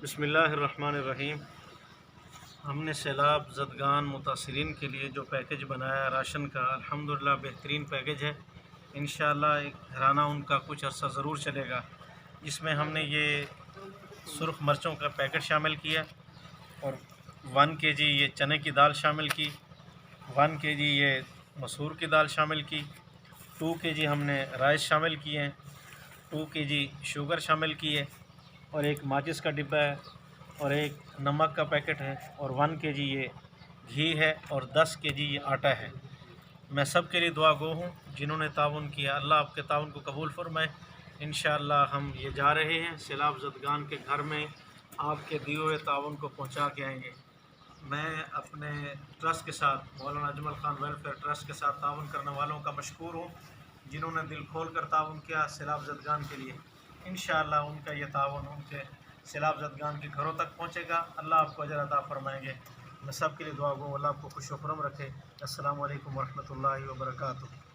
بسم اللہ الرحمن الرحیم۔ ہم نے سیلاب زدگان متاثرین کے لیے جو پیکج بنایا راشن کا، الحمدللہ بہترین پیکج ہے۔ انشاءاللہ ایک گھرانہ ان کا کچھ عرصہ ضرور چلے گا، جس میں ہم نے یہ سرخ مرچوں کا پیکٹ شامل کیا اور 1 kg یہ چنے کی دال شامل کی، 1 kg یہ مسور کی دال شامل کی، 2 kg ہم نے رائس شامل کیے ہیں، 2 kg شوگر شامل کی ہے، اور ایک ماچس کا ڈبہ ہے، اور ایک نمک کا پیکٹ ہے، اور 1 kg یہ گھی ہے، اور 10 kg یہ آٹا ہے۔ میں سب کے لیے دعا گو ہوں جنہوں نے تعاون کیا، اللہ آپ کے تعاون کو قبول فرمائے۔ انشاءاللہ ہم یہ جا رہے ہیں سیلاب زدگان کے گھر میں آپ کے دیے ہوئے تعاون کو پہنچا کے آئیں گے۔ میں اپنے ٹرسٹ کے ساتھ، مولانا اجمل خان ویلفیئر ٹرسٹ کے ساتھ تعاون کرنے والوں کا مشکور ہوں، جنہوں نے دل کھول کر تعاون کیا سیلاب زدگان کے لیے۔ انشاءاللہ ان کا یہ تعاون ان کے سیلاب زدگان کے گھروں تک پہنچے گا، اللہ آپ کو اجر عطا فرمائیں گے۔ میں سب کے لیے دعا گو، اللہ آپ کو خوش و خرم رکھے۔ السلام علیکم ورحمۃ اللہ وبرکاتہ۔